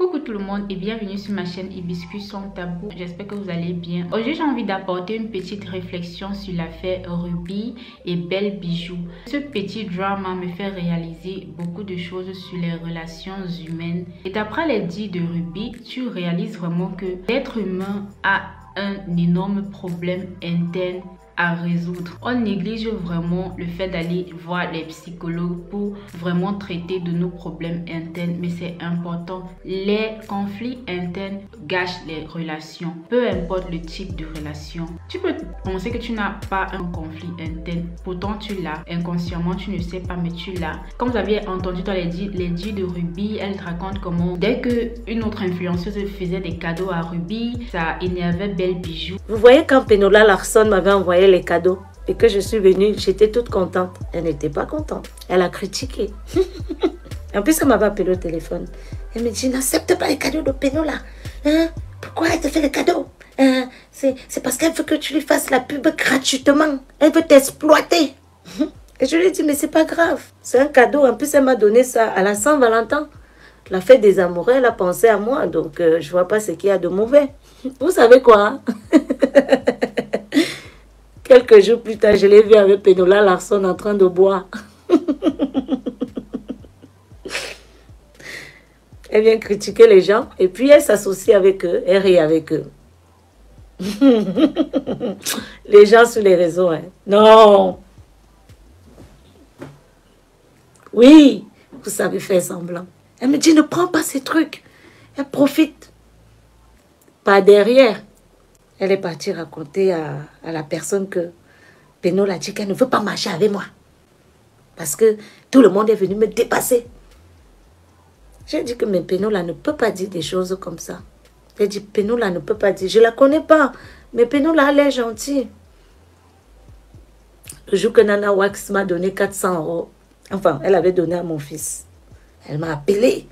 Coucou tout le monde et bienvenue sur ma chaîne Hibiscus sans tabou. J'espère que vous allez bien. Aujourd'hui j'ai envie d'apporter une petite réflexion sur l'affaire Ruby et Belle Bijou. Ce petit drama me fait réaliser beaucoup de choses sur les relations humaines. Et d'après les dits de Ruby, tu réalises vraiment que l'être humain a un énorme problème interne à résoudre. On néglige vraiment le fait d'aller voir les psychologues pour vraiment traiter de nos problèmes internes, mais c'est important. Les conflits internes gâchent les relations, peu importe le type de relation. Tu peux penser que tu n'as pas un conflit interne, pourtant tu l'as. Inconsciemment tu ne sais pas, mais tu l'as. Comme vous avez entendu dans les dits de Ruby, elle te raconte comment dès que une autre influenceuse faisait des cadeaux à Ruby, ça énervait Belle Bijou. Vous voyez, quand Penola Larson m'avait envoyé les cadeaux et que je suis venue, j'étais toute contente. Elle n'était pas contente. Elle a critiqué. En plus, elle m'avait appelé au téléphone. Elle me dit, n'accepte pas les cadeaux de Penola. Hein? Pourquoi elle te fait les cadeaux? C'est parce qu'elle veut que tu lui fasses la pub gratuitement. Elle veut t'exploiter. Et je lui ai dit, mais c'est pas grave. C'est un cadeau. En plus, elle m'a donné ça à la Saint-Valentin. La fête des amoureux, elle a pensé à moi. Donc, je vois pas ce qu'il y a de mauvais. Vous savez quoi? Quelques jours plus tard, je l'ai vu avec Penola Larson en train de boire. Elle vient critiquer les gens et puis elle s'associe avec eux, elle rit avec eux. Les gens sur les réseaux, hein. Non. Oui, vous savez faire semblant. Elle me dit, ne prends pas ces trucs. Elle profite. Pas derrière. Elle est partie raconter à la personne que Penola a dit qu'elle ne veut pas marcher avec moi. Parce que tout le monde est venu me dépasser. J'ai dit que mais Penola ne peut pas dire des choses comme ça. J'ai dit, Penola ne peut pas dire. Je ne la connais pas. Mais Penola, elle est gentille. Le jour que Nana Wax m'a donné 400 €. Enfin, elle avait donné à mon fils. Elle m'a appelé.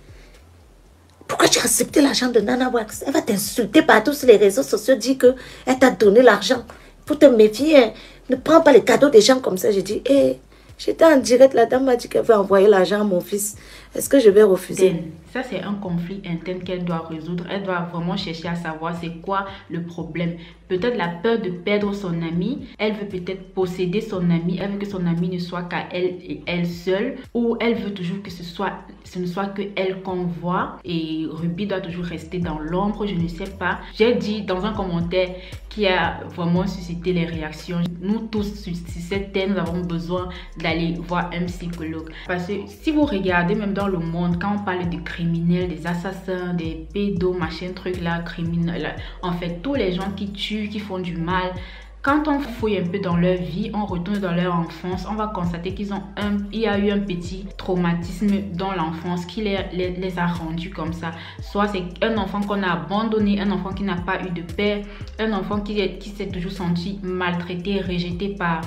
Pourquoi tu as accepté l'argent de Nana Wax? Elle va t'insulter partout sur les réseaux sociaux, dire qu'elle t'a donné l'argent. Il faut te méfier. Hein. Ne prends pas les cadeaux des gens comme ça. J'ai dit, hé, j'étais en direct. La dame m'a dit qu'elle veut envoyer l'argent à mon fils. Est-ce que je vais refuser? Ça, c'est un conflit interne qu'elle doit résoudre. Elle doit vraiment chercher à savoir c'est quoi le problème. Peut-être la peur de perdre son ami. Elle veut peut-être posséder son ami. Elle veut que son ami ne soit qu'à elle et elle seule. Ou elle veut toujours que ce ne soit que elle qu'on voit. Et Ruby doit toujours rester dans l'ombre. Je ne sais pas. J'ai dit dans un commentaire qui a vraiment suscité les réactions. Nous tous, sur cette terre, nous avons besoin d'aller voir un psychologue. Parce que si vous regardez même dans le monde, quand on parle de criminels, des assassins, des pédos, machin truc là, criminels, en fait, tous les gens qui tuent, qui font du mal, quand on fouille un peu dans leur vie, on retourne dans leur enfance, on va constater qu'il y a eu un petit traumatisme dans l'enfance qui les a rendus comme ça. Soit c'est un enfant qu'on a abandonné, un enfant qui n'a pas eu de père, un enfant qui s'est toujours senti maltraité, rejeté par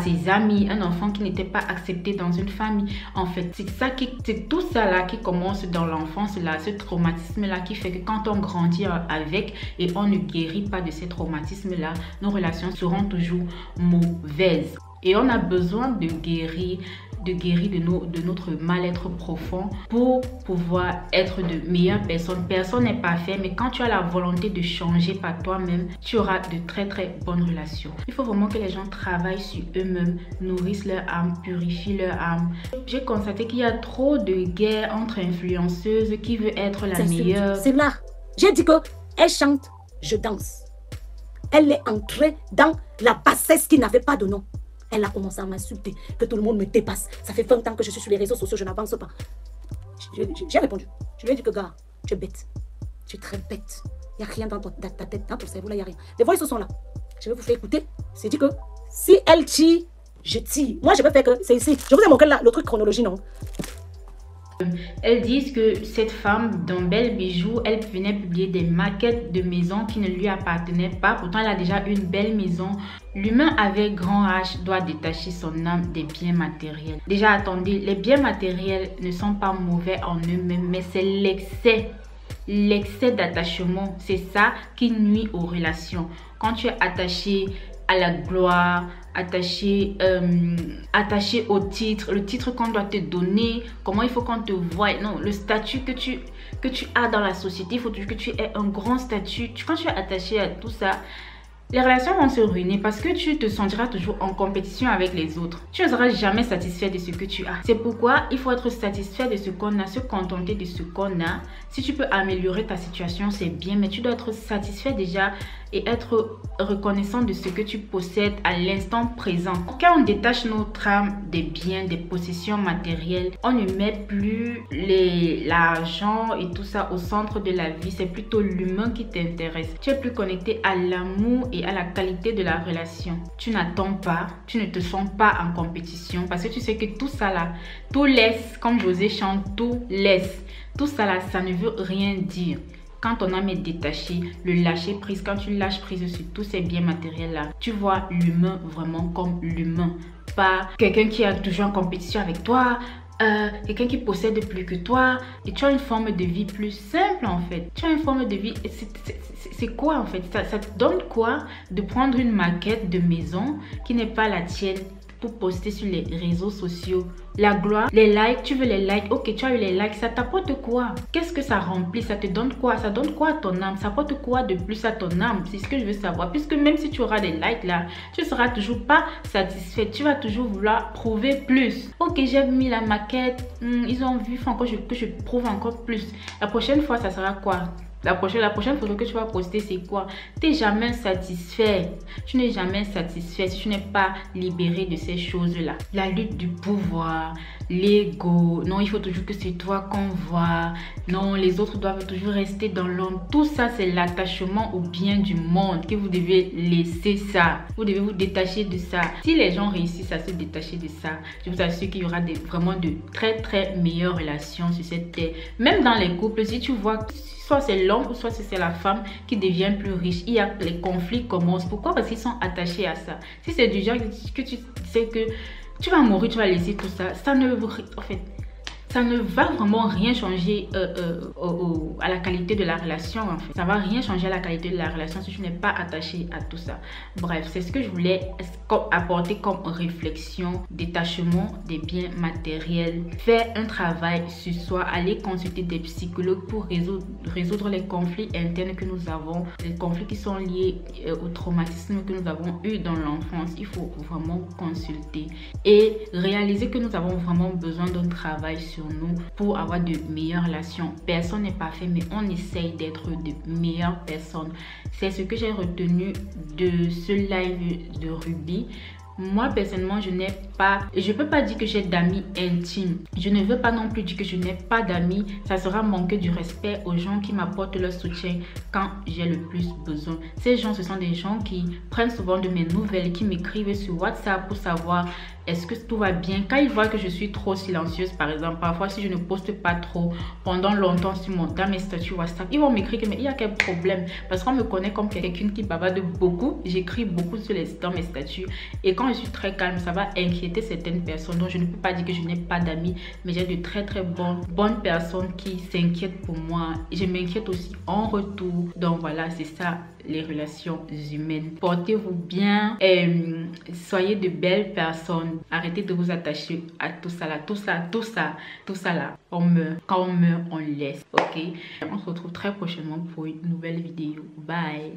ses amis, un enfant qui n'était pas accepté dans une famille. En fait, c'est tout ça là qui commence dans l'enfance là, ce traumatisme là qui fait que quand on grandit avec et on ne guérit pas de ces traumatismes là, nos relations seront toujours mauvaises. Et on a besoin de guérir de notre mal-être profond pour pouvoir être de meilleures personnes. Personne n'est parfait, mais quand tu as la volonté de changer par toi-même, tu auras de très très bonnes relations. Il faut vraiment que les gens travaillent sur eux-mêmes, nourrissent leur âme, purifient leur âme. J'ai constaté qu'il y a trop de guerres entre influenceuses qui veulent être la meilleure. C'est là. J'ai dit que elle chante, je danse. Elle est entrée dans la bassesse qui n'avait pas de nom. Elle a commencé à m'insulter, que tout le monde me dépasse. Ça fait 20 ans que je suis sur les réseaux sociaux, je n'avance pas. J'ai répondu. Je lui ai dit que, gars, tu es bête. Tu es très bête. Il n'y a rien dans ta tête, dans ton cerveau, là, il n'y a rien. Les voix sont là. Je vais vous faire écouter. C'est dit que si elle tire, je tire. Moi, je vais faire que c'est ici. Je vous ai montré le truc chronologie, non? Elles disent que cette femme dans Belle Bijou, elle venait publier des maquettes de maisons qui ne lui appartenaient pas. Pourtant, elle a déjà une belle maison. L'humain avec grand H doit détacher son âme des biens matériels. Déjà, attendez, les biens matériels ne sont pas mauvais en eux-mêmes, mais c'est l'excès d'attachement. C'est ça qui nuit aux relations. Quand tu es attaché à la gloire, attaché au titre, le titre qu'on doit te donner, comment il faut qu'on te voie, non, le statut que que tu as dans la société. Il faut toujours que tu aies un grand statut. Quand tu es attaché à tout ça, les relations vont se ruiner parce que tu te sentiras toujours en compétition avec les autres. Tu ne seras jamais satisfait de ce que tu as. C'est pourquoi il faut être satisfait de ce qu'on a, se contenter de ce qu'on a. Si tu peux améliorer ta situation, c'est bien, mais tu dois être satisfait déjà et être reconnaissant de ce que tu possèdes à l'instant présent. Quand on détache notre âme des biens, des possessions matérielles, on ne met plus l'argent et tout ça au centre de la vie. C'est plutôt l'humain qui t'intéresse. Tu es plus connecté à l'amour et à la qualité de la relation. Tu n'attends pas, tu ne te sens pas en compétition parce que tu sais que tout ça là, tout laisse, comme José chante, tout laisse. Tout ça là, ça ne veut rien dire. Quand ton âme est détachée, le lâcher prise, quand tu lâches prise sur tous ces biens matériels là, tu vois l'humain vraiment comme l'humain. Pas quelqu'un qui est toujours en compétition avec toi, quelqu'un qui possède plus que toi. Et tu as une forme de vie plus simple en fait. Tu as une forme de vie, c'est quoi en fait? Ça te donne quoi de prendre une maquette de maison qui n'est pas la tienne pour poster sur les réseaux sociaux? La gloire, les likes, tu veux les likes, ok, tu as eu les likes, ça t'apporte quoi? Qu'est-ce que ça remplit? Ça te donne quoi? Ça donne quoi à ton âme? Ça apporte quoi de plus à ton âme? C'est ce que je veux savoir. Puisque même si tu auras des likes là, tu ne seras toujours pas satisfait. Tu vas toujours vouloir prouver plus. Ok, j'ai mis la maquette, ils ont vu, il faut encore que je prouve encore plus. La prochaine fois, ça sera quoi? La prochaine photo que tu vas poster, c'est quoi? Tu n'es jamais satisfait. Tu n'es jamais satisfait si tu n'es pas libéré de ces choses-là. La lutte du pouvoir, l'ego. Non, il faut toujours que c'est toi qu'on voit. Non, les autres doivent toujours rester dans l'ombre. Tout ça, c'est l'attachement au bien du monde que vous devez laisser ça. Vous devez vous détacher de ça. Si les gens réussissent à se détacher de ça, je vous assure qu'il y aura vraiment de très très meilleures relations sur cette terre. Même dans les couples, si tu vois soit c'est l'homme ou soit c'est la femme qui devient plus riche, il y a les conflits commencent. Pourquoi? Parce qu'ils sont attachés à ça. Si c'est du genre que tu sais que tu vas mourir, tu vas laisser tout ça, ça ne va vraiment rien changer à la qualité de la relation en fait. Ça va rien changer à la qualité de la relation si tu n'es pas attaché à tout ça. Bref, c'est ce que je voulais apporter comme réflexion. Détachement des biens matériels. Faire un travail sur soi. Aller consulter des psychologues pour résoudre les conflits internes que nous avons. Les conflits qui sont liés au traumatisme que nous avons eu dans l'enfance. Il faut vraiment consulter. Et réaliser que nous avons vraiment besoin d'un travail sur nous pour avoir de meilleures relations. Personne n'est parfait, mais on essaye d'être de meilleures personnes. C'est ce que j'ai retenu de ce live de Ruby. Moi personnellement, je peux pas dire que j'ai d'amis intimes. Je ne veux pas non plus dire que je n'ai pas d'amis. Ça sera manquer du respect aux gens qui m'apportent leur soutien quand j'ai le plus besoin. Ces gens, ce sont des gens qui prennent souvent de mes nouvelles, qui m'écrivent sur WhatsApp pour savoir est-ce que tout va bien. Quand ils voient que je suis trop silencieuse, par exemple, parfois si je ne poste pas trop pendant longtemps dans mes statuts WhatsApp, ils vont m'écrire que mais il y a quel problème, parce qu'on me connaît comme quelqu'un qui bavarde beaucoup. J'écris beaucoup dans mes statuts et quand je suis très calme, ça va inquiéter certaines personnes. Donc je ne peux pas dire que je n'ai pas d'amis, mais j'ai de très très bonnes personnes qui s'inquiètent pour moi et je m'inquiète aussi en retour. Donc voilà, c'est ça les relations humaines. Portez-vous bien, soyez de belles personnes. Arrêtez de vous attacher à tout ça là, tout ça là. On meurt, quand on meurt, on laisse. Ok, on se retrouve très prochainement pour une nouvelle vidéo. Bye.